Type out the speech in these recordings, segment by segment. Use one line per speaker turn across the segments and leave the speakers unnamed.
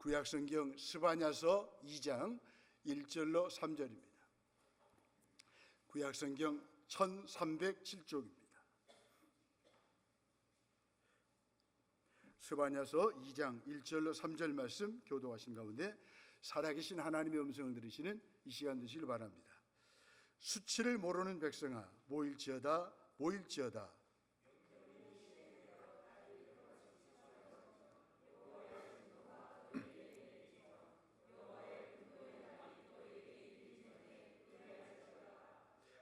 구약성경 스바냐서 2장 1절로 3절입니다. 구약성경 1307쪽입니다. 스바냐서 2장 1절로 3절 말씀 교도하신 가운데 살아계신 하나님의 음성을 들으시는 이 시간 되시길 바랍니다. 수치를 모르는 백성아 모일지어다 모일지어다.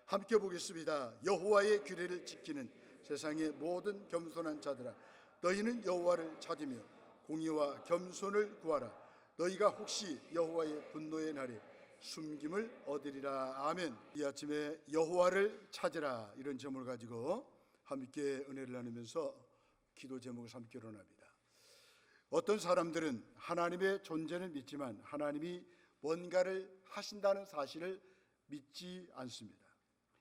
함께 보겠습니다. 여호와의 규례를 지키는 세상의 모든 겸손한 자들아, 너희는 여호와를 찾으며 공의와 겸손을 구하라. 너희가 혹시 여호와의 분노의 날에 숨김을 얻으리라. 아멘. 이 아침에 여호와를 찾으라, 이런 제목을 가지고 함께 은혜를 나누면서 기도 제목을 함께 논합니다. 어떤 사람들은 하나님의 존재는 믿지만 하나님이 뭔가를 하신다는 사실을 믿지 않습니다.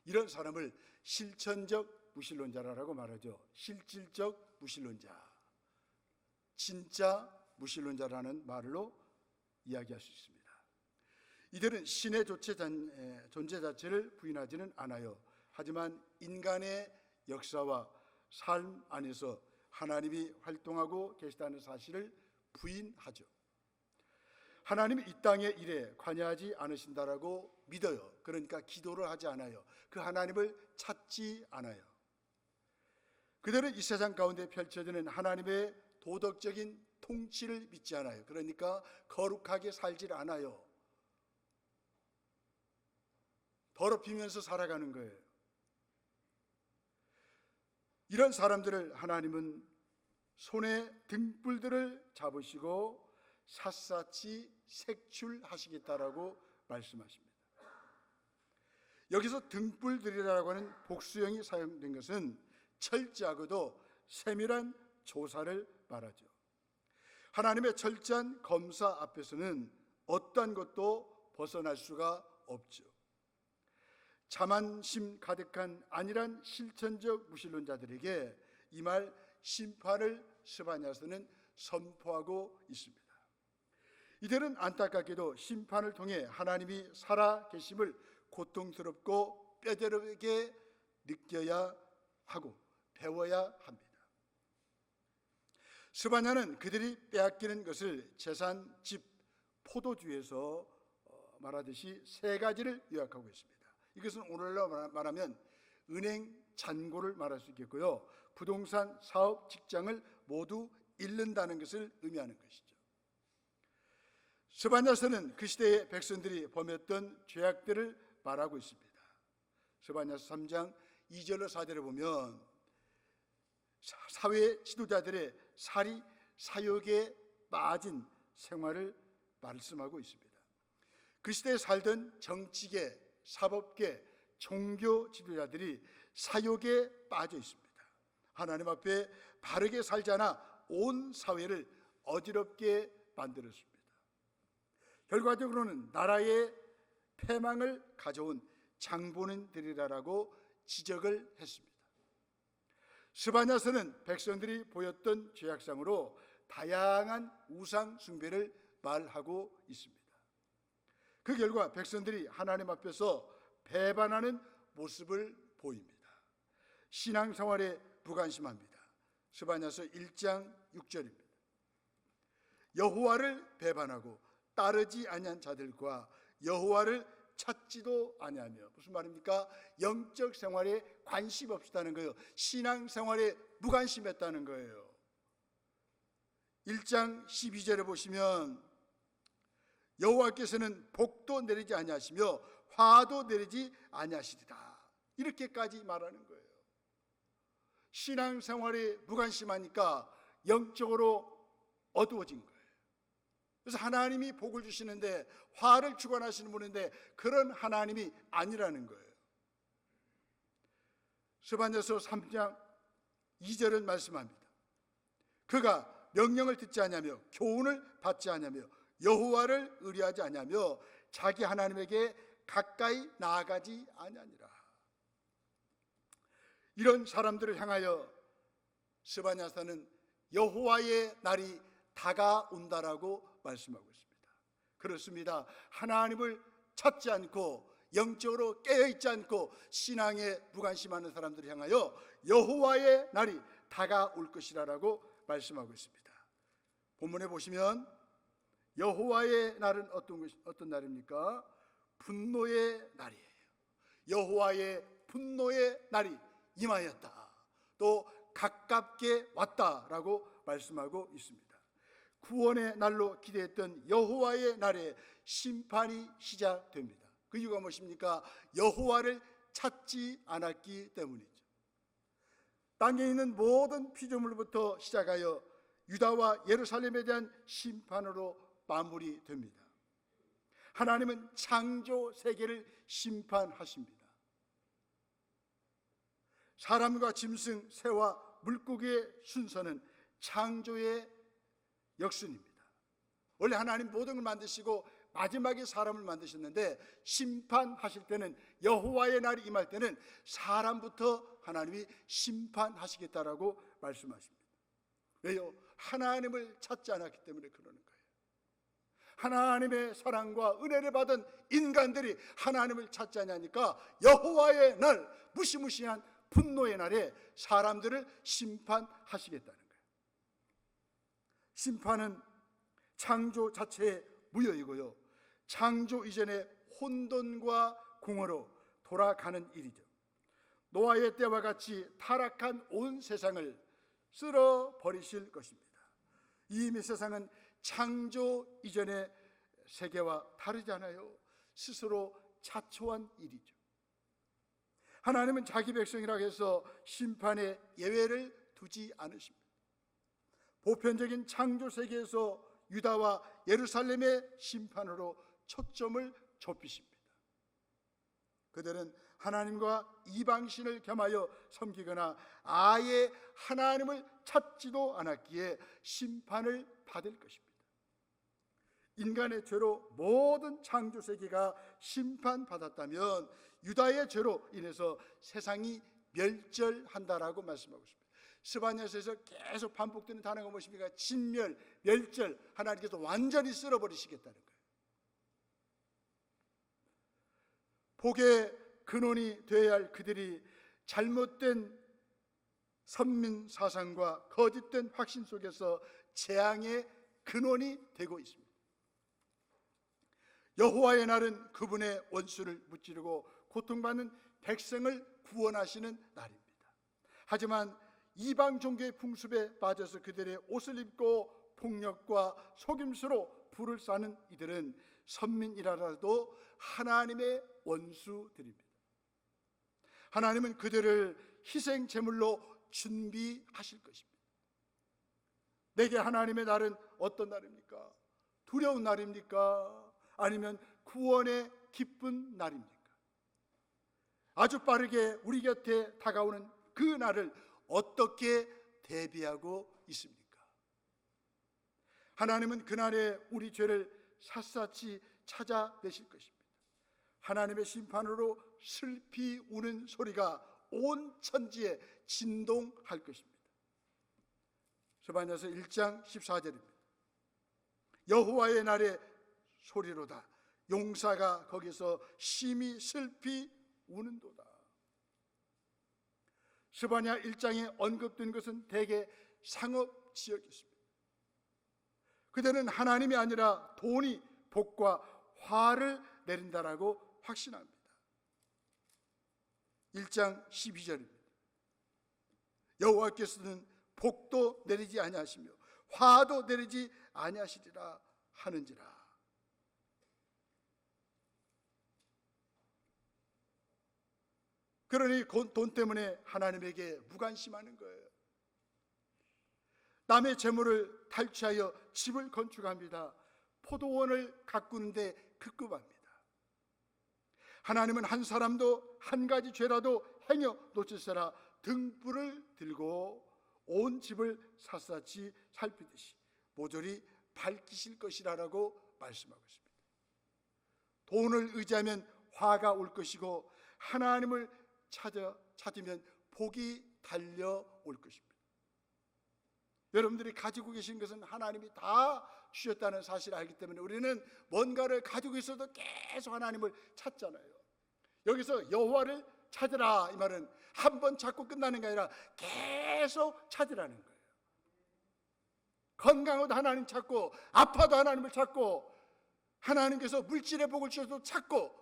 이런 사람을 실천적 무신론자라고 말하죠. 실질적 무신론자, 진짜 무신론자라는 말로 이야기할 수 있습니다. 이들은 신의 존재 자체를 부인하지는 않아요. 하지만 인간의 역사와 삶 안에서 하나님이 활동하고 계시다는 사실을 부인하죠. 하나님이 이 땅의 일에 관여하지 않으신다라고 믿어요. 그러니까 기도를 하지 않아요. 그 하나님을 찾지 않아요. 그들은 이 세상 가운데 펼쳐지는 하나님의 도덕적인 통치를 믿지 않아요. 그러니까 거룩하게 살질 않아요. 더럽히면서 살아가는 거예요. 이런 사람들을 하나님은 손에 등불들을 잡으시고 샅샅이 색출하시겠다라고 말씀하십니다. 여기서 등불들이라고 하는 복수형이 사용된 것은 철저하고도 세밀한 조사를 말하죠. 하나님의 철저한 검사 앞에서는 어떠한 것도 벗어날 수가 없죠. 자만심 가득한 안일한 실천적 무신론자들에게 이 말 심판을 스바냐서는 선포하고 있습니다. 이들은 안타깝게도 심판을 통해 하나님이 살아 계심을 고통스럽고 뼈저리게 느껴야 하고 배워야 합니다. 스바냐는 그들이 빼앗기는 것을 재산, 집, 포도주에서 말하듯이 세 가지를 요약하고 있습니다. 이것은 오늘날로 말하면 은행 잔고를 말할 수 있겠고요, 부동산, 사업, 직장을 모두 잃는다는 것을 의미하는 것이죠. 스바냐서는 그 시대의 백성들이 범했던 죄악들을 말하고 있습니다. 스바냐서 3장 2절로 4절에 보면 사회 지도자들의 사욕에 빠진 생활을 말씀하고 있습니다. 그 시대에 살던 정치계, 사법계, 종교 지도자들이 사욕에 빠져 있습니다. 하나님 앞에 바르게 살지 않아 온 사회를 어지럽게 만들었습니다. 결과적으로는 나라의 패망을 가져온 장본인들이라고 지적을 했습니다. 스바냐서는 백성들이 보였던 죄악상으로 다양한 우상 숭배를 말하고 있습니다. 그 결과 백성들이 하나님 앞에서 배반하는 모습을 보입니다. 신앙생활에 무관심합니다. 스바냐서 1장 6절입니다. 여호와를 배반하고 따르지 아니한 자들과 여호와를 찾지도 아니하며, 무슨 말입니까? 영적 생활에 관심 없었다는 거예요. 신앙생활에 무관심했다는 거예요. 1장 12절에 보시면 여호와께서는 복도 내리지 아니하시며 화도 내리지 아니하시리다, 이렇게까지 말하는 거예요. 신앙생활에 무관심하니까 영적으로 어두워진 거예요. 그래서 하나님이 복을 주시는데 화를 주관하시는 분인데 그런 하나님이 아니라는 거예요. 스바냐서 3장 2절은 말씀합니다. 그가 명령을 듣지 아니하며 교훈을 받지 아니하며 여호와를 의뢰하지 아니하며 자기 하나님에게 가까이 나아가지 아니하니라. 이런 사람들을 향하여 스바냐서는 여호와의 날이 다가온다라고 말씀하고 있습니다. 그렇습니다. 하나님을 찾지 않고 영적으로 깨어있지 않고 신앙에 무관심하는 사람들을 향하여 여호와의 날이 다가올 것이라고 말씀하고 있습니다. 본문에 보시면 여호와의 날은 어떤 날입니까? 분노의 날이에요. 여호와의 분노의 날이 임하였다, 또 가깝게 왔다라고 말씀하고 있습니다. 구원의 날로 기대했던 여호와의 날에 심판이 시작됩니다. 그 이유가 무엇입니까? 여호와를 찾지 않았기 때문이죠. 땅에 있는 모든 피조물부터 시작하여 유다와 예루살렘에 대한 심판으로 마무리됩니다. 하나님은 창조 세계를 심판하십니다. 사람과 짐승, 새와 물고기의 순서는 창조의 역순입니다. 원래 하나님 모든 걸 만드시고 마지막에 사람을 만드셨는데, 심판하실 때는, 여호와의 날이 임할 때는 사람부터 하나님이 심판하시겠다라고 말씀하십니다. 왜요? 하나님을 찾지 않았기 때문에 그러는 거예요. 하나님의 사랑과 은혜를 받은 인간들이 하나님을 찾지 않으니까 여호와의 날, 무시무시한 분노의 날에 사람들을 심판하시겠다는 거예요. 심판은 창조 자체의 무효이고요, 창조 이전의 혼돈과 공허로 돌아가는 일이죠. 노아의 때와 같이 타락한 온 세상을 쓸어버리실 것입니다. 이미 세상은 창조 이전의 세계와 다르지 않아요. 스스로 자초한 일이죠. 하나님은 자기 백성이라고 해서 심판의 예외를 두지 않으십니다. 보편적인 창조 세계에서 유다와 예루살렘의 심판으로 초점을 좁히십니다. 그들은 하나님과 이방신을 겸하여 섬기거나 아예 하나님을 찾지도 않았기에 심판을 받을 것입니다. 인간의 죄로 모든 창조 세계가 심판받았다면 유다의 죄로 인해서 세상이 멸절한다라고 말씀하고 있습니다. 스바냐서에서 계속 반복되는 단어가 무엇입니까? 진멸, 멸절, 하나님께서 완전히 쓸어버리시겠다는 거예요. 복의 근원이 되어야 할 그들이 잘못된 선민 사상과 거짓된 확신 속에서 재앙의 근원이 되고 있습니다. 여호와의 날은 그분의 원수를 무찌르고 고통받는 백성을 구원하시는 날입니다. 하지만 이방 종교의 풍습에 빠져서 그들의 옷을 입고 폭력과 속임수로 불을 싸는 이들은 선민이라도 하나님의 원수들입니다. 하나님은 그들을 희생 제물로 준비하실 것입니다. 내게 하나님의 날은 어떤 날입니까? 두려운 날입니까? 아니면 구원의 기쁜 날입니까? 아주 빠르게 우리 곁에 다가오는 그 날을 어떻게 대비하고 있습니까? 하나님은 그날에 우리 죄를 샅샅이 찾아내실 것입니다. 하나님의 심판으로 슬피 우는 소리가 온 천지에 진동할 것입니다. 스바냐서 1장 14절입니다. 여호와의 날에 소리로다, 용사가 거기서 심히 슬피 우는도다. 스바냐 1장에 언급된 것은 대개 상업 지역이었습니다. 그들은 하나님이 아니라 돈이 복과 화를 내린다라고 확신합니다. 1장 12절입니다. 여호와께서는 복도 내리지 아니하시며 화도 내리지 아니하시리라 하는지라. 그러니 돈 때문에 하나님에게 무관심하는 거예요. 남의 재물을 탈취하여 집을 건축합니다. 포도원을 가꾸는데 급급합니다. 하나님은 한 사람도 한 가지 죄라도 행여 놓칠세라 등불을 들고 온 집을 샅샅이 살피듯이 모조리 밝히실 것이라고 말씀하고 있습니다. 돈을 의지하면 화가 올 것이고 하나님을 찾으면 복이 달려올 것입니다. 여러분들이 가지고 계신 것은 하나님이 다 주셨다는 사실을 알기 때문에 우리는 뭔가를 가지고 있어도 계속 하나님을 찾잖아요. 여기서 여호와를 찾으라, 이 말은 한 번 찾고 끝나는 게 아니라 계속 찾으라는 거예요. 건강해도 하나님 찾고, 아파도 하나님을 찾고, 하나님께서 물질의 복을 주셔도 찾고,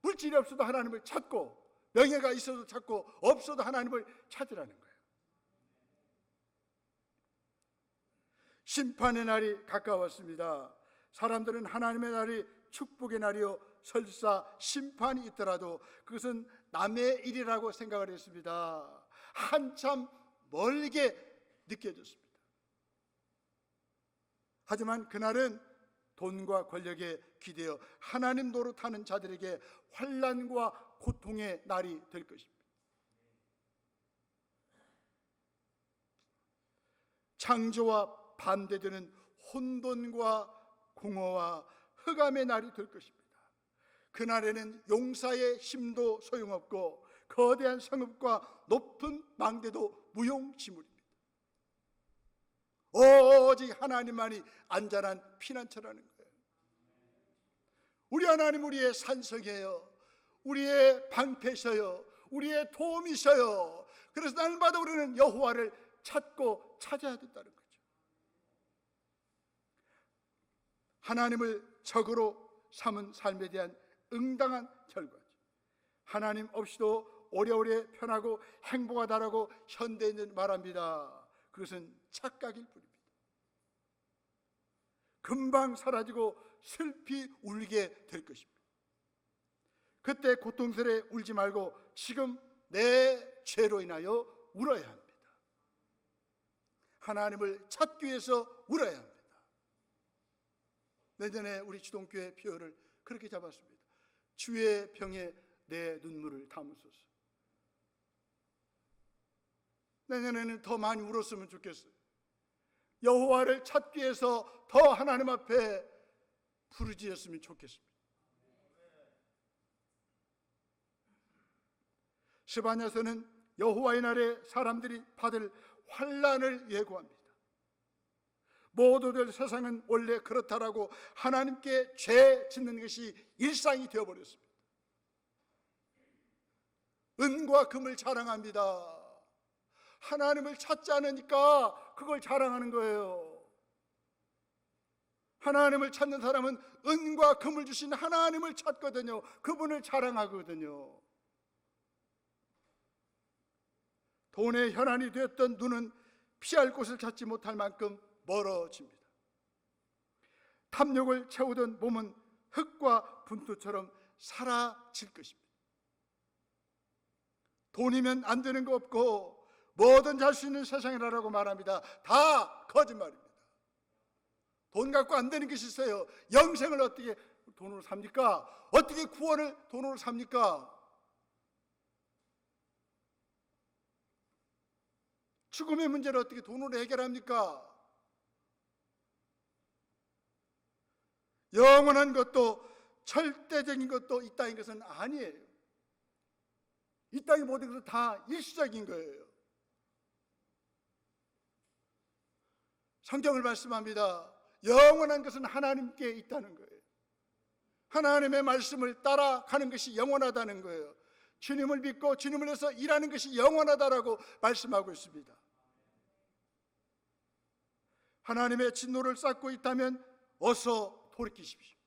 물질이 없어도 하나님을 찾고, 명예가 있어도 찾고, 없어도 하나님을 찾으라는 거예요. 심판의 날이 가까웠습니다. 사람들은 하나님의 날이 축복의 날이요 설사 심판이 있더라도 그것은 남의 일이라고 생각을 했습니다. 한참 멀게 느껴졌습니다. 하지만 그날은 돈과 권력에 기대어 하나님 노릇하는 자들에게 환난과 고통의 날이 될 것입니다. 창조와 반대되는 혼돈과 공허와 흑암의 날이 될 것입니다. 그날에는 용사의 힘도 소용없고 거대한 성읍과 높은 망대도 무용지물입니다. 오직 하나님만이 안전한 피난처라는 거예요. 우리 하나님 우리의 산성이에요. 우리의 방패셔요. 우리의 도움이셔요. 그래서 날마다 우리는 여호와를 찾고 찾아야 된다는 거죠. 하나님을 적으로 삼은 삶에 대한 응당한 결과죠. 하나님 없이도 오래오래 편하고 행복하다라고 현대인은 말합니다. 그것은 착각일 뿐입니다. 금방 사라지고 슬피 울게 될 것입니다. 그때 고통스레 울지 말고 지금 내 죄로 인하여 울어야 합니다. 하나님을 찾기 위해서 울어야 합니다. 내년에 우리 주동교회 표어를 그렇게 잡았습니다. 주의 병에 내 눈물을 담으소서. 내년에는 더 많이 울었으면 좋겠어요. 여호와를 찾기 위해서 더 하나님 앞에 부르짖었으면 좋겠습니다. 스바냐서는 여호와의 날에 사람들이 받을 환난을 예고합니다. 모두들 세상은 원래 그렇다라고 하나님께 죄 짓는 것이 일상이 되어버렸습니다. 은과 금을 자랑합니다. 하나님을 찾지 않으니까 그걸 자랑하는 거예요. 하나님을 찾는 사람은 은과 금을 주신 하나님을 찾거든요. 그분을 자랑하거든요. 돈의 현안이 되었던 눈은 피할 곳을 찾지 못할 만큼 멀어집니다. 탐욕을 채우던 몸은 흙과 분투처럼 사라질 것입니다. 돈이면 안 되는 거 없고 뭐든 할 수 있는 세상이라고 말합니다. 다 거짓말입니다. 돈 갖고 안 되는 것이 있어요. 영생을 어떻게 돈으로 삽니까? 어떻게 구원을 돈으로 삽니까? 죽음의 문제를 어떻게 돈으로 해결합니까? 영원한 것도 절대적인 것도 이 땅인 것은 아니에요. 이 땅의 모든 것은 다 일시적인 거예요. 성경을 말씀합니다. 영원한 것은 하나님께 있다는 거예요. 하나님의 말씀을 따라가는 것이 영원하다는 거예요. 주님을 믿고 주님을 위해서 일하는 것이 영원하다라고 말씀하고 있습니다. 하나님의 진노를 쌓고 있다면 어서 돌이키십시오.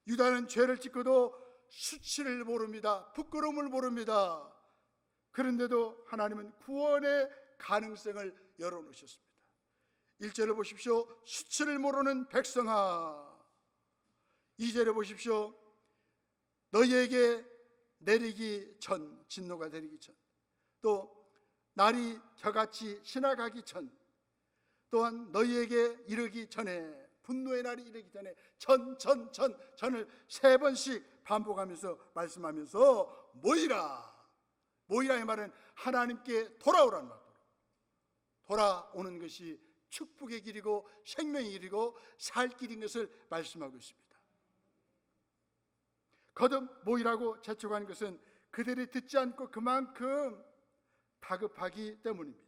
유다는 죄를 짓고도 수치를 모릅니다. 부끄러움을 모릅니다. 그런데도 하나님은 구원의 가능성을 열어놓으셨습니다. 1절을 보십시오. 수치를 모르는 백성아. 2절에 보십시오. 너희에게 내리기 전, 진노가 내리기 전, 또 날이 저같이 지나가기 전, 또한 너희에게 이르기 전에, 분노의 날이 이르기 전에 전을 3번씩 반복하면서 말씀하면서 모이라. 모이라의 말은 하나님께 돌아오라는 말. 돌아오는 것이 축복의 길이고 생명의 길이고 살 길인 것을 말씀하고 있습니다. 거듭 모이라고 재촉하는 것은 그들이 듣지 않고 그만큼 다급하기 때문입니다.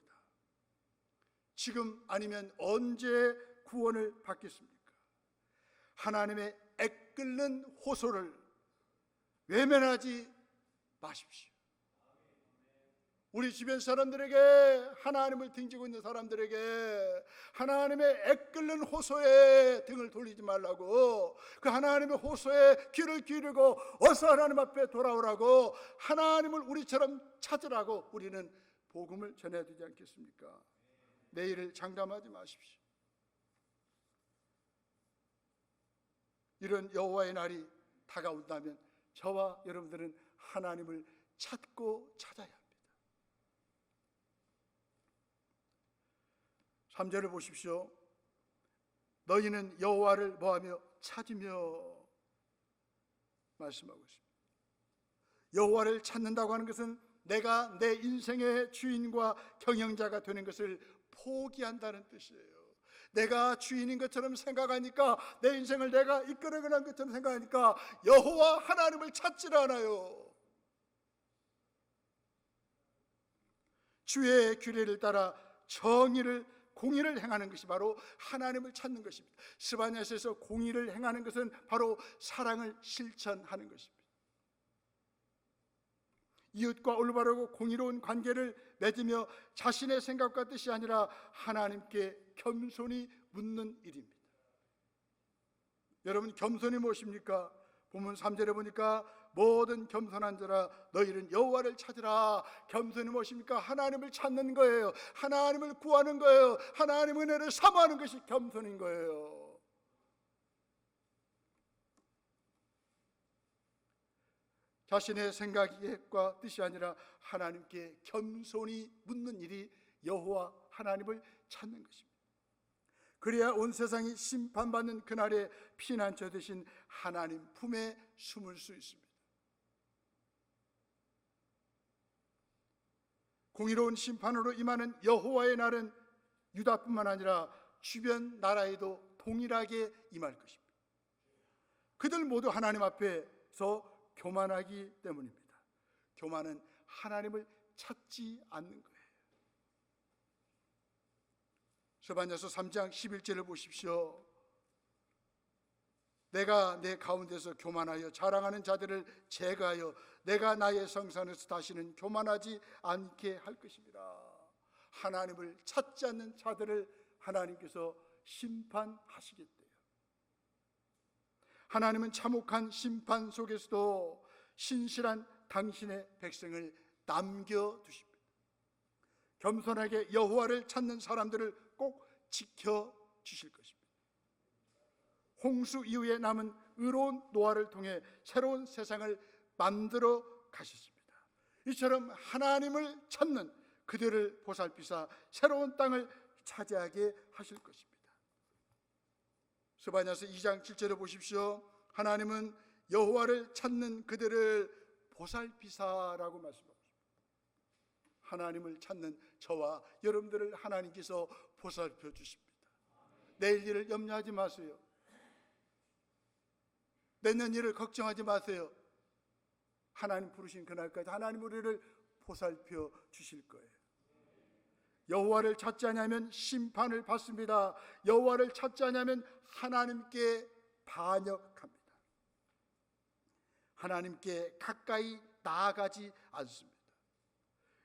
지금 아니면 언제 구원을 받겠습니까? 하나님의 애끓는 호소를 외면하지 마십시오. 우리 주변 사람들에게, 하나님을 등지고 있는 사람들에게 하나님의 애끓는 호소에 등을 돌리지 말라고, 그 하나님의 호소에 귀를 기울이고 어서 하나님 앞에 돌아오라고, 하나님을 우리처럼 찾으라고 우리는 복음을 전해야 되지 않겠습니까? 내일을 장담하지 마십시오. 이런 여호와의 날이 다가온다면 저와 여러분들은 하나님을 찾고 찾아야 합니다. 3절을 보십시오. 너희는 여호와를 뭐하며 찾으며 말씀하고 있습니다. 여호와를 찾는다고 하는 것은 내가 내 인생의 주인과 경영자가 되는 것을 포기한다는 뜻이에요. 내가 주인인 것처럼 생각하니까, 내 인생을 내가 이끌어가는 것처럼 생각하니까 여호와 하나님을 찾질 않아요. 주의 규례를 따라 정의를, 공의를 행하는 것이 바로 하나님을 찾는 것입니다. 스바냐서에서 공의를 행하는 것은 바로 사랑을 실천하는 것입니다. 이웃과 올바르고 공의로운 관계를 맺으며 자신의 생각과 뜻이 아니라 하나님께 겸손히 묻는 일입니다. 여러분, 겸손이 무엇입니까? 본문 3절에 보니까 모든 겸손한 자라 너희는 여호와를 찾으라. 겸손이 무엇입니까? 하나님을 찾는 거예요. 하나님을 구하는 거예요. 하나님의 은혜를 사모하는 것이 겸손인 거예요. 자신의 생각과 뜻이 아니라 하나님께 겸손히 묻는 일이 여호와 하나님을 찾는 것입니다. 그래야 온 세상이 심판받는 그날에 피난처 되신 하나님 품에 숨을 수 있습니다. 공의로운 심판으로 임하는 여호와의 날은 유다뿐만 아니라 주변 나라에도 동일하게 임할 것입니다. 그들 모두 하나님 앞에서 교만하기 때문입니다. 교만은 하나님을 찾지 않는 거예요. 스바냐서 3장 11절을 보십시오. 내가 내 가운데서 교만하여 자랑하는 자들을 제거하여 내가 나의 성산에서 다시는 교만하지 않게 할 것입니다. 하나님을 찾지 않는 자들을 하나님께서 심판하시겠대요. 하나님은 참혹한 심판 속에서도 신실한 당신의 백성을 남겨두십니다. 겸손하게 여호와를 찾는 사람들을 꼭 지켜주실 것입니다. 홍수 이후에 남은 의로운 노아를 통해 새로운 세상을 만들어 가셨습니다. 이처럼 하나님을 찾는 그들을 보살피사 새로운 땅을 차지하게 하실 것입니다. 스바냐서 2장 7절을 보십시오. 하나님은 여호와를 찾는 그들을 보살피사라고 말씀하십니다. 하나님을 찾는 저와 여러분들을 하나님께서 보살펴 주십니다. 내일 일을 염려하지 마세요. 내년 일을 걱정하지 마세요. 하나님 부르신 그날까지 하나님 우리를 보살펴 주실 거예요. 여호와를 찾지 않으면 심판을 받습니다. 여호와를 찾지 않으면 하나님께 반역합니다. 하나님께 가까이 나아가지 않습니다.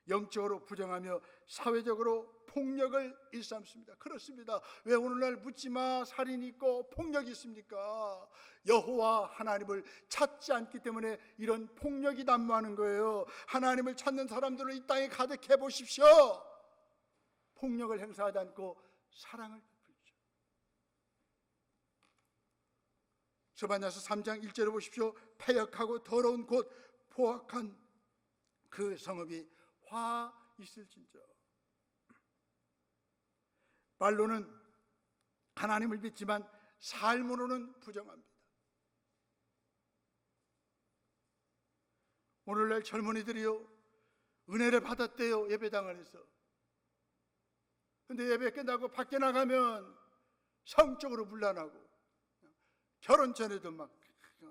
영적으로 부정하며 사회적으로 폭력을 일삼습니다. 그렇습니다. 왜 오늘날 묻지마 살인이 있고 폭력이 있습니까? 여호와 하나님을 찾지 않기 때문에 이런 폭력이 난무하는 거예요. 하나님을 찾는 사람들을 이 땅에 가득해 보십시오. 폭력을 행사하지 않고 사랑을 베풀죠. 스바냐서 3장 1절을 보십시오. 패역하고 더러운 곳 포악한 그 성읍이 화 있을진저. 말로는 하나님을 믿지만 삶으로는 부정합니다. 오늘날 젊은이들이요, 은혜를 받았대요. 예배당 안에서. 근데 예배 끝나고 밖에 나가면 성적으로 문란하고 결혼 전에도 막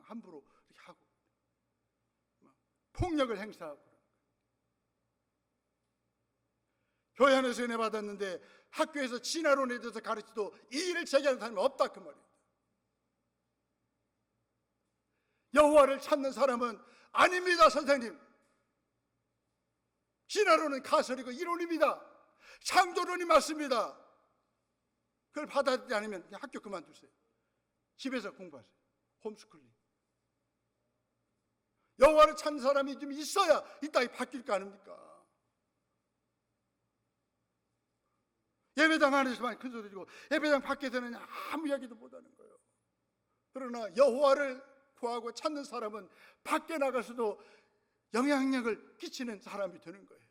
함부로 이렇게 하고 막 폭력을 행사하고, 교회 안에서 은혜 받았는데 학교에서 진화론에 대해서 가르치도 이의를 제기하는 사람이 없다 그 말이에요. 여호와를 찾는 사람은 아닙니다 선생님. 진화론은 가설이고 이론입니다. 창조론이 맞습니다. 그걸 받아들이지 않으면 그냥 학교 그만두세요. 집에서 공부하세요. 홈스쿨링. 여호와를 찾는 사람이 좀 있어야 이 땅이 바뀔 거 아닙니까? 예배당 안에서만 큰 소리 지고 예배당 밖에서는 아무 이야기도 못하는 거예요. 그러나 여호와를 구하고 찾는 사람은 밖에 나가서도 영향력을 끼치는 사람이 되는 거예요.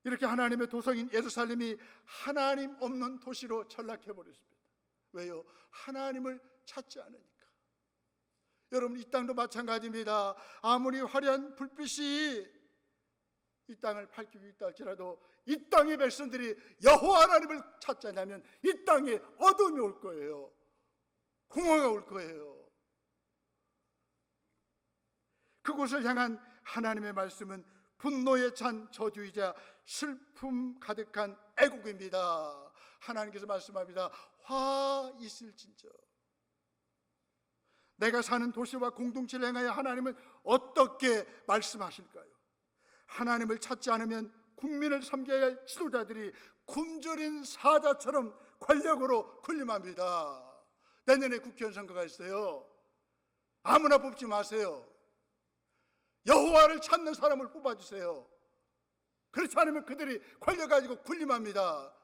이렇게 하나님의 도성인 예루살렘이 하나님 없는 도시로 전락해버렸습니다. 왜요? 하나님을 찾지 않으니까. 여러분, 이 땅도 마찬가지입니다. 아무리 화려한 불빛이 이 땅을 밝히고 있다 할지라도 이 땅의 백성들이 여호와 하나님을 찾지 않으면 이 땅에 어둠이 올 거예요. 공허가 올 거예요. 그곳을 향한 하나님의 말씀은 분노에 찬 저주이자 슬픔 가득한 애국입니다. 하나님께서 말씀합니다. 화 있을진저. 내가 사는 도시와 공동체를 향하여 하나님은 어떻게 말씀하실까요? 하나님을 찾지 않으면 국민을 섬겨야 할 지도자들이 굶주린 사자처럼 권력으로 군림합니다. 내년에 국회의원 선거가 있어요. 아무나 뽑지 마세요. 여호와를 찾는 사람을 뽑아주세요. 그렇지 않으면 그들이 권력 가지고 군림합니다.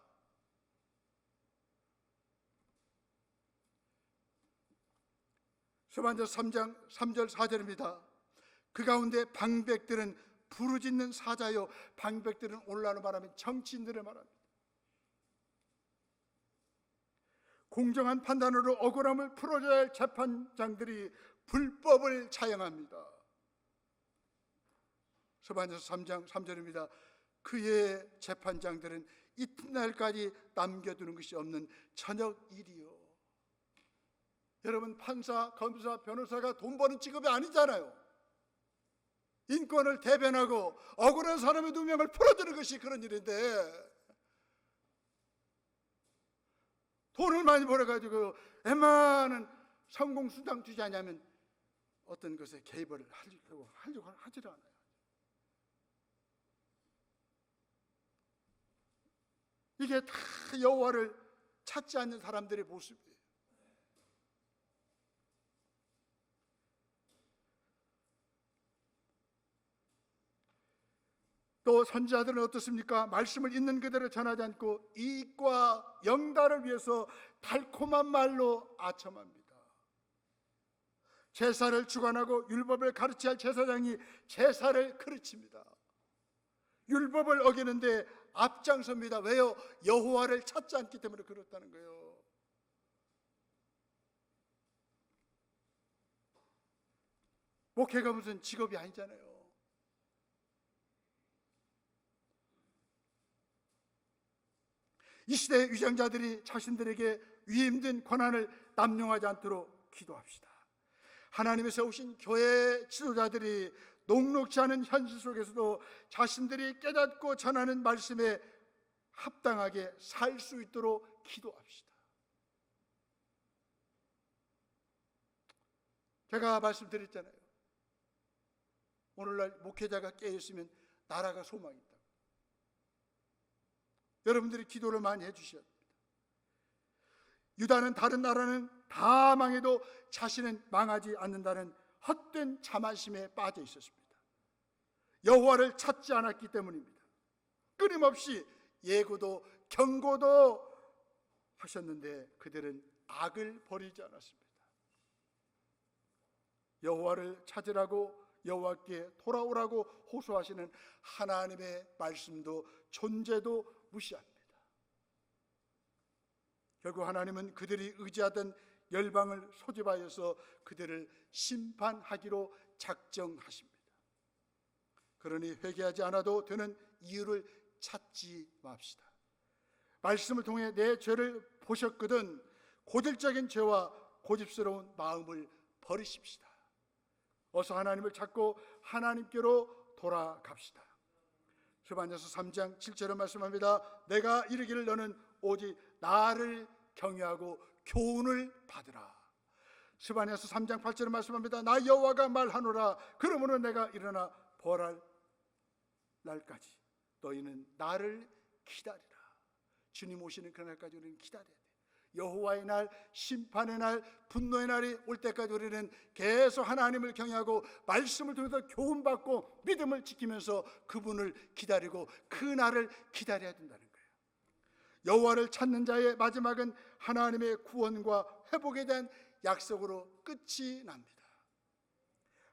서반서 3장 3절 4절입니다. 그 가운데 방백들은 부르짖는 사자요, 방백들은 올라로 말하면 정치인들을 말합니다. 공정한 판단으로 억울함을 풀어줘야 할 재판장들이 불법을 차용합니다. 서반서 3장 3절입니다. 그의 재판장들은 이튿날까지 남겨두는 것이 없는 저녁 일이요. 여러분, 판사, 검사, 변호사가 돈 버는 직업이 아니잖아요. 인권을 대변하고 억울한 사람의 누명을 풀어주는 것이 그런 일인데, 돈을 많이 벌어가지고 웬만한 성공수당 주지 않으면 어떤 것에 개입을 하려고 하질 않아요. 이게 다 여호와를 찾지 않는 사람들의 모습이에요. 또 선지자들은 어떻습니까? 말씀을 있는 그대로 전하지 않고 이익과 영달을 위해서 달콤한 말로 아첨합니다. 제사를 주관하고 율법을 가르쳐야 할 제사장이 제사를 가르칩니다. 율법을 어기는데 앞장섭니다. 왜요? 여호와를 찾지 않기 때문에 그렇다는 거예요. 목회가 무슨 직업이 아니잖아요. 이 시대의 위정자들이 자신들에게 위임된 권한을 남용하지 않도록 기도합시다. 하나님의 세우신 교회 지도자들이 녹록지 않은 현실 속에서도 자신들이 깨닫고 전하는 말씀에 합당하게 살 수 있도록 기도합시다. 제가 말씀드렸잖아요. 오늘날 목회자가 깨어있으면 나라가 소망이 있다. 여러분들이 기도를 많이 해주셔야 합니다. 유다는 다른 나라는 다 망해도 자신은 망하지 않는다는 헛된 자만심에 빠져 있었습니다. 여호와를 찾지 않았기 때문입니다. 끊임없이 예고도 경고도 하셨는데 그들은 악을 버리지 않았습니다. 여호와를 찾으라고, 여호와께 돌아오라고 호소하시는 하나님의 말씀도 존재도 무시합니다. 결국 하나님은 그들이 의지하던 열방을 소집하여서 그들을 심판하기로 작정하십니다. 그러니 회개하지 않아도 되는 이유를 찾지 맙시다. 말씀을 통해 내 죄를 보셨거든 고질적인 죄와 고집스러운 마음을 버리십시다. 어서 하나님을 찾고 하나님께로 돌아갑시다. 스바냐서 3장 7절에 말씀합니다. 내가 이르기를 너는 오직 나를 경외하고 교훈을 받으라. 스바냐서 3장 8절에 말씀합니다. 나 여호와가 말하노라. 그러므로 내가 일어나 벌할 날까지 너희는 나를 기다리라. 주님 오시는 그날까지 우리는 기다려야 돼. 여호와의 날, 심판의 날, 분노의 날이 올 때까지 우리는 계속 하나님을 경외하고 말씀을 통해서 교훈받고 믿음을 지키면서 그분을 기다리고 그 날을 기다려야 된다는 거예요. 여호와를 찾는 자의 마지막은 하나님의 구원과 회복에 대한 약속으로 끝이 납니다.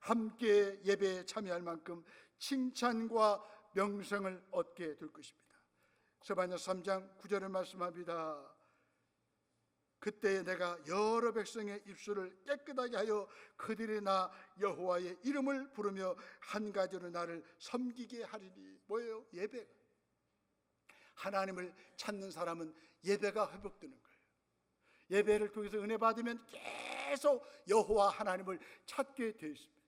함께 예배에 참여할 만큼 칭찬과 명성을 얻게 될 것입니다. 스바냐서 3장 9절에 말씀합니다. 그때 내가 여러 백성의 입술을 깨끗하게 하여 그들이 나 여호와의 이름을 부르며 한 가지로 나를 섬기게 하리니. 뭐예요? 예배. 하나님을 찾는 사람은 예배가 회복되는 거예요. 예배를 통해서 은혜 받으면 계속 여호와 하나님을 찾게 되어 있습니다.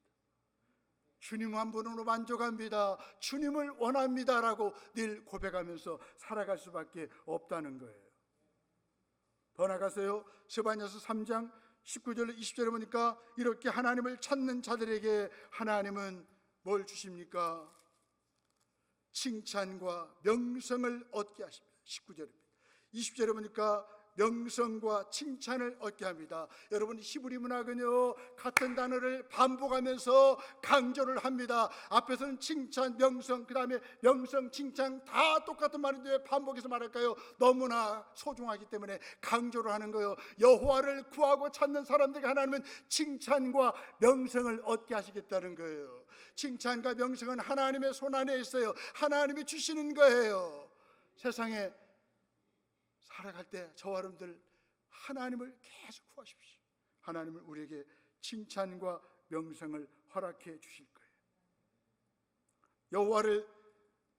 주님 한 분으로 만족합니다, 주님을 원합니다라고 늘 고백하면서 살아갈 수밖에 없다는 거예요. 더 나가서요, 스바냐서 3장 19절 20절에 보니까 이렇게 하나님을 찾는 자들에게 하나님은 뭘 주십니까? 칭찬과 명성을 얻게 하십니다. 19절입니다. 20절에 보니까 명성과 칭찬을 얻게 합니다. 여러분, 히브리 문학은요 같은 단어를 반복하면서 강조를 합니다. 앞에서는 칭찬, 명성, 그 다음에 명성, 칭찬 다 똑같은 말인데 왜 반복해서 말할까요? 너무나 소중하기 때문에 강조를 하는 거예요. 여호와를 구하고 찾는 사람들에게 하나님은 칭찬과 명성을 얻게 하시겠다는 거예요. 칭찬과 명성은 하나님의 손 안에 있어요. 하나님이 주시는 거예요. 세상에 살아갈 때 저와 여러분들 하나님을 계속 구하십시오. 하나님은 우리에게 칭찬과 명성을 허락해 주실 거예요. 여호와를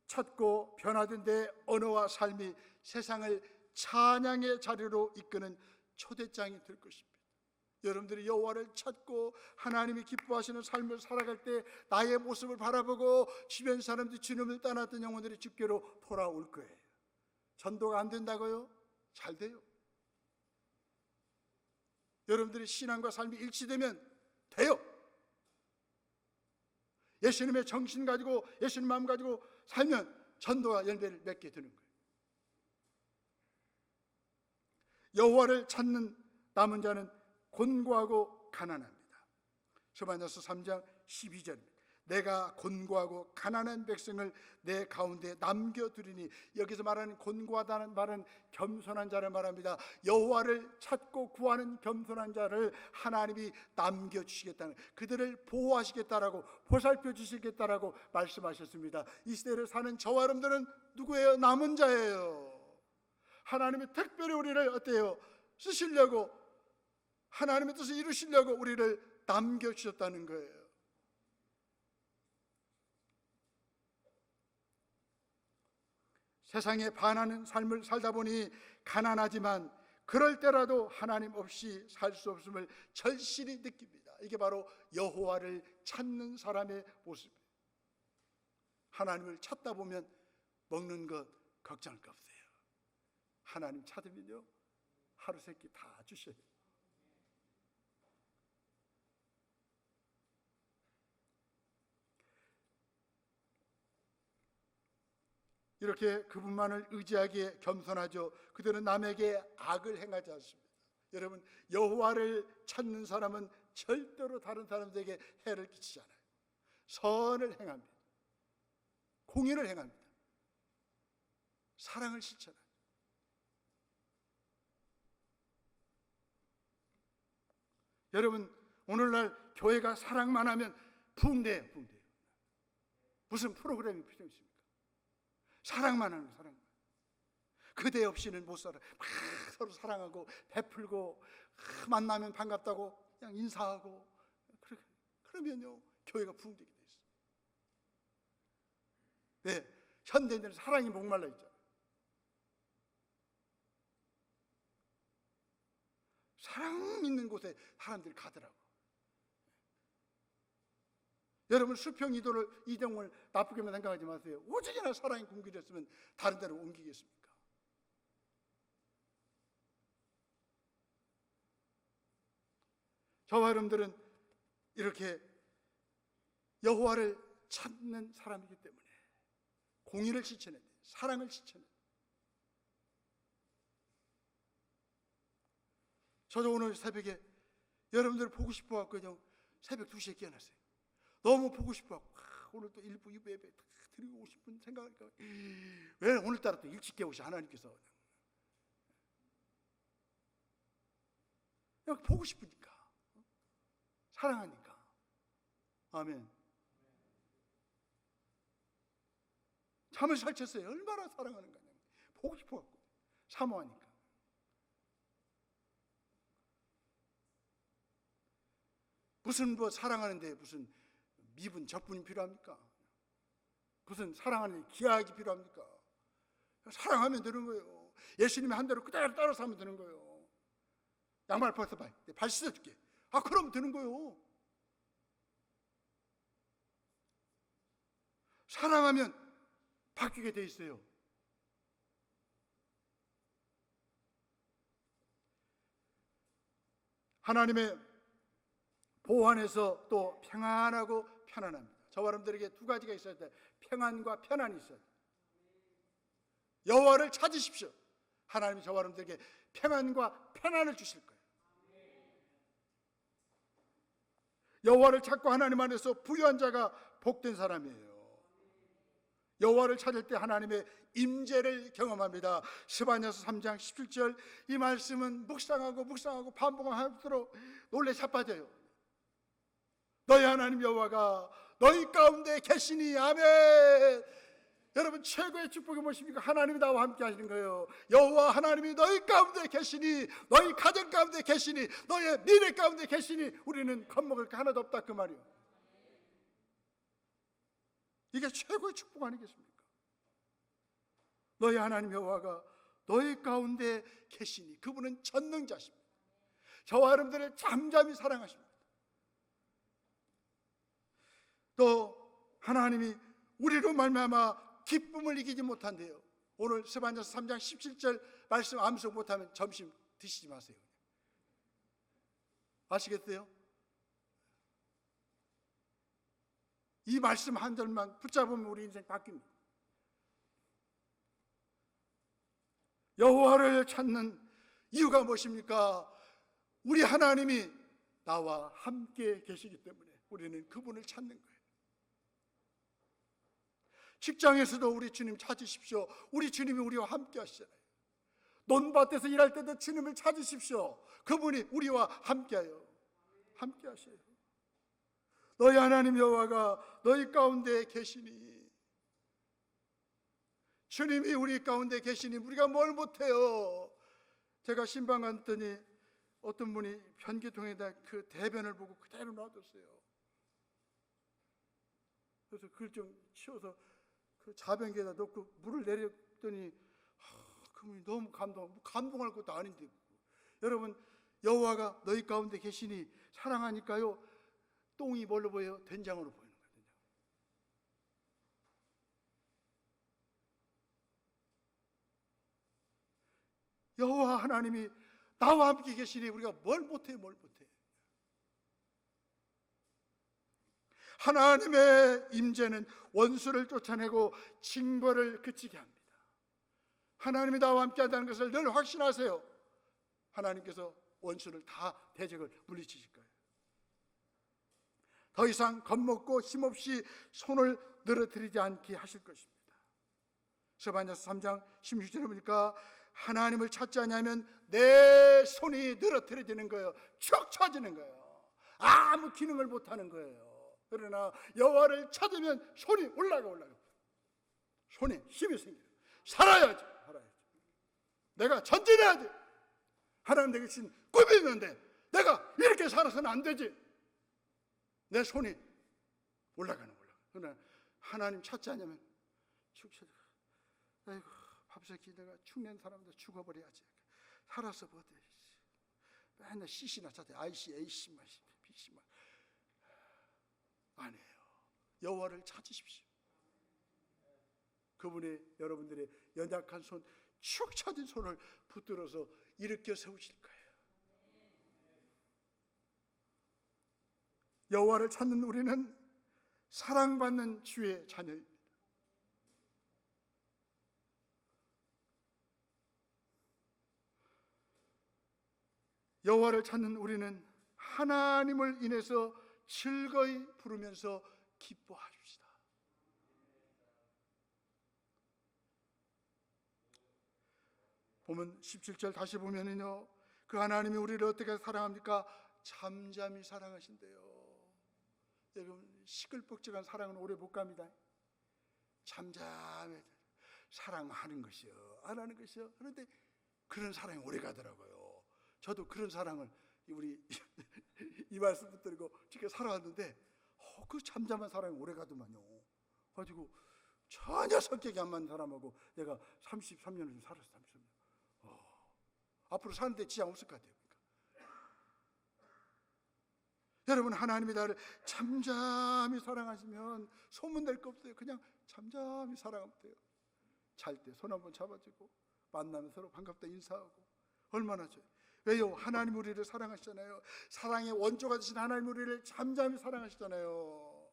찾고 변화된 내 언어와 삶이 세상을 찬양의 자리로 이끄는 초대장이 될 것입니다. 여러분들이 여호와를 찾고 하나님이 기뻐하시는 삶을 살아갈 때 나의 모습을 바라보고 주변 사람들이 주님을 떠났던 영혼들이 주께로 돌아올 거예요. 전도가 안 된다고요? 잘 돼요. 여러분들의 신앙과 삶이 일치되면 돼요. 예수님의 정신 가지고 예수님 마음 가지고 살면 전도가 열매를 맺게 되는 거예요. 여호와를 찾는 남은 자는 곤고하고 가난합니다. 스바냐서 3장 12절입니다. 내가 곤고하고 가난한 백성을 내 가운데 남겨두리니. 여기서 말하는 곤고하다는 말은 겸손한 자를 말합니다. 여호와를 찾고 구하는 겸손한 자를 하나님이 남겨주시겠다는, 그들을 보호하시겠다라고, 보살펴 주시겠다라고 말씀하셨습니다. 이 시대를 사는 저와 여러분들은 누구예요? 남은 자예요. 하나님이 특별히 우리를 어때요? 쓰시려고, 하나님의 뜻을 이루시려고 우리를 남겨주셨다는 거예요. 세상에 반하는 삶을 살다 보니 가난하지만 그럴 때라도 하나님 없이 살 수 없음을 절실히 느낍니다. 이게 바로 여호와를 찾는 사람의 모습이에요. 하나님을 찾다 보면 먹는 것 걱정할 거 없어요. 하나님 찾으면요 하루 세끼 다 주셔요. 이렇게 그분만을 의지하기에 겸손하죠. 그들은 남에게 악을 행하지 않습니다. 여러분, 여호와를 찾는 사람은 절대로 다른 사람들에게 해를 끼치지 않아요. 선을 행합니다. 공의를 행합니다. 사랑을 실천합니다. 여러분, 오늘날 교회가 사랑만 하면 붕대예요. 무슨 프로그램이 필요 있습니까? 사랑만 하는 거예요. 사랑만. 그대 없이는 못 살아요. 막 서로 사랑하고 베풀고 만나면 반갑다고 그냥 인사하고 그러면요 교회가 붕대게 돼 있어요. 네, 현대인들은 사랑이 목말라 있잖아요. 사랑 있는 곳에 사람들이 가더라고. 여러분 수평 이동을 나쁘게만 생각하지 마세요. 오직이나 사랑이 굶주렸으면 다른 데로 옮기겠습니까? 저와 여러분들은 이렇게 여호와를 찾는 사람이기 때문에 공의를 실천해야 돼요. 사랑을 실천해야 돼요. 저도 오늘 새벽에 여러분들을 보고 싶어갖고 새벽 2시에 깨어났어요. 너무 보고 싶어갖고 오늘 또 일부 예배 드리고 싶은 생각하니까 왜 오늘따라 또 일찍 깨우시 하나님께서. 그냥 보고 싶으니까, 사랑하니까. 아멘. 잠을 설쳤어요. 얼마나 사랑하는가. 보고 싶어갖고, 사모하니까. 무슨 사랑하는데 무슨 미분 적분이 필요합니까? 무슨 사랑하는 기하학이 필요합니까? 사랑하면 되는 거예요. 예수님의 한 대로 그대로 따라서 하면 되는 거예요. 양말 벗어봐, 발 씻어줄게. 그러면 되는 거예요. 사랑하면 바뀌게 돼 있어요. 하나님의 보호 안에서 또 평안하고 편안합니다. 저와 여러분들에게 두 가지가 있어야 돼. 평안과 편안이 있어야 돼. 여호와를 찾으십시오. 하나님이 저와 여러분들에게 평안과 편안을 주실 거예요. 여호와를 찾고 하나님 안에서 부유한 자가 복된 사람이에요. 여호와를 찾을 때 하나님의 임재를 경험합니다. 스바냐서 3장 17절 이 말씀은 묵상하고 반복할수록 놀래 자빠져요. 너희 하나님 여호와가 너희 가운데 계시니. 아멘. 여러분 최고의 축복이 무엇입니까? 하나님이 나와 함께 하시는 거예요. 여호와 하나님이 너희 가운데 계시니, 너희 가정 가운데 계시니, 너의 미래 가운데 계시니 우리는 겁먹을 게 하나도 없다 그 말이에요. 이게 최고의 축복 아니겠습니까? 너희 하나님 여호와가 너희 가운데 계시니, 그분은 전능자십니다. 저와 여러분들을 잠잠히 사랑하십니다. 또 하나님이 우리로 말미암아 기쁨을 이기지 못한대요. 오늘 스바냐서 3장 17절 말씀 암송 못하면 점심 드시지 마세요. 아시겠어요? 이 말씀 한 절만 붙잡으면 우리 인생 바뀝니다. 여호와를 찾는 이유가 무엇입니까? 우리 하나님이 나와 함께 계시기 때문에 우리는 그분을 찾는 거예요. 직장에서도 우리 주님 찾으십시오. 우리 주님이 우리와 함께 하시잖아요. 논밭에서 일할 때도 주님을 찾으십시오. 그분이 우리와 함께해요. 함께 하셔요. 너희 하나님 여호와가 너희 가운데 계시니, 주님이 우리 가운데 계시니 우리가 뭘 못해요. 제가 신방 갔더니 어떤 분이 변기통에다 그 대변을 보고 그대로 놔뒀어요. 그래서 그걸 좀 치워서 그 자변기에다 넣고 물을 내렸더니 그분이 너무 감동할 것도 아닌데. 여러분 여호와가 너희 가운데 계시니 사랑하니까요, 똥이 뭘로 보여요? 된장으로 보이는 거예요. 된장. 여호와 하나님이 나와 함께 계시니 우리가 뭘 못해. 하나님의 임재는 원수를 쫓아내고 징벌을 그치게 합니다. 하나님이 나와 함께 한다는 것을 늘 확신하세요. 하나님께서 원수를 다 대적을 물리치실 거예요. 더 이상 겁먹고 힘없이 손을 늘어뜨리지 않게 하실 것입니다. 스바냐서 3장 16절에 보니까 하나님을 찾지 않으면 내 손이 늘어뜨려지는 거예요. 축 처지는 거예요. 아무 기능을 못하는 거예요. 그러나 여호와를 찾으면 손이 올라가. 손에 힘이 생겨요. 살아야지. 내가 전진해야지. 하나님 내게 주신 꿈이 있는데 내가 이렇게 살아서는 안 되지. 내 손이 올라가. 그러나 하나님 찾지 않으면 축 처져. 아이고, 밥새끼 내가 축낸 사람들 죽어버려야지. 살아서 뭐 돼. 맨날 CC나 찾아. IC, AC만, BC만. 안 해요. 여호와를 찾으십시오. 그분의 여러분들의 연약한 손, 축 처진 손을 붙들어서 일으켜 세우실 거예요. 여호와를 찾는 우리는 사랑받는 주의 자녀입니다. 여호와를 찾는 우리는 하나님을 인해서 즐거이 부르면서 기뻐하십시다. 보면 17절 다시 보면은요, 그 하나님이 우리를 어떻게 사랑합니까? 잠잠히 사랑하신대요. 여러분, 시끌벅적한 사랑은 오래 못 갑니다. 잠잠히 사랑하는 것이요, 안 하는 것이요. 그런데 그런 사랑이 오래 가더라고요. 저도 그런 사랑을 우리 이 말씀 붙들고 지금 살아왔는데 그 잠잠한 사랑이 오래 가더만요. 가지고 전혀 성격이 안 맞는 사람하고 내가 33년을 좀 살았어. 33년. 앞으로 사는데 지장 없을 것 같아요. 그러니까. 여러분, 하나님이 나를 잠잠히 사랑하시면 소문낼 거 없어요. 그냥 잠잠히 사랑하면 돼요. 잘 때 손 한번 잡아주고 만나면 서로 반갑다 인사하고 얼마나 좋아요. 왜요? 하나님 우리를 사랑하시잖아요. 사랑의 원조가 되신 하나님 우리를 잠잠히 사랑하시잖아요.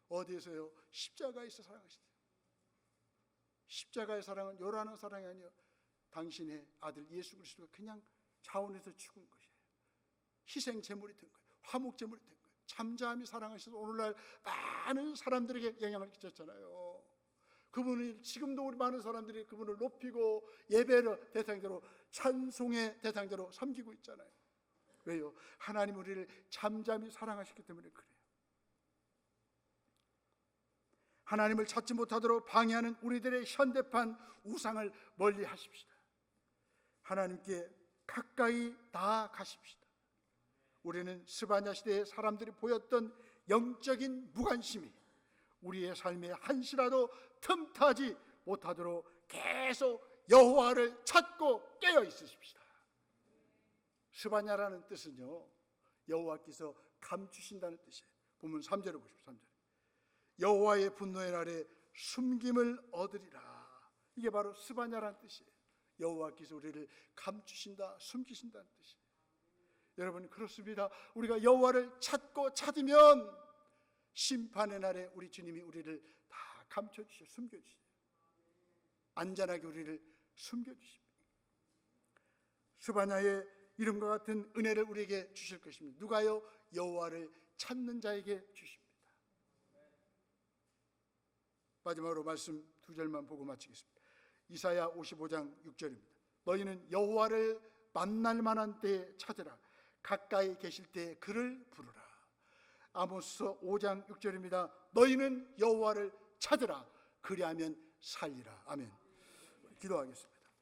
어디에서요? 십자가에서 사랑하시대요. 십자가의 사랑은 요란한 사랑이 아니에요. 당신의 아들 예수 그리스도가 그냥 자원해서 죽은 것이에요. 희생 제물이 된 거예요. 화목 제물이 된 거예요. 잠잠히 사랑하셔서 오늘날 많은 사람들에게 영향을 끼쳤잖아요. 그분이 지금도 우리 많은 사람들이 그분을 높이고 예배의 대상대로 찬송의 대상대로 섬기고 있잖아요. 왜요? 하나님 우리를 잠잠히 사랑하셨기 때문에 그래요. 하나님을 찾지 못하도록 방해하는 우리들의 현대판 우상을 멀리 하십시다. 하나님께 가까이 나아가십시다. 우리는 스바냐 시대의 사람들이 보였던 영적인 무관심이 우리의 삶에 한시라도 틈타지 못하도록 계속 여호와를 찾고 깨어 있으십시다. 스바냐라는 뜻은요, 여호와께서 감추신다는 뜻이에요. 보면 3절을 보십시오. 3절. 여호와의 분노의 날에 숨김을 얻으리라. 이게 바로 스바냐라는 뜻이에요. 여호와께서 우리를 감추신다, 숨기신다는 뜻이에요. 여러분, 그렇습니다. 우리가 여호와를 찾고 찾으면 심판의 날에 우리 주님이 우리를 다 감춰주셔, 숨겨주셔요. 안전하게 우리를 숨겨주십니다. 스바냐의 이름과 같은 은혜를 우리에게 주실 것입니다. 누가요? 여호와를 찾는 자에게 주십니다. 마지막으로 말씀 2절만 보고 마치겠습니다. 이사야 55장 6절입니다. 너희는 여호와를 만날 만한 때에 찾으라. 가까이 계실 때에 그를 부르라. 아모스 5장 6절입니다. 너희는 여호와를 찾으라. 그리하면 살리라. 아멘. 기도하겠습니다.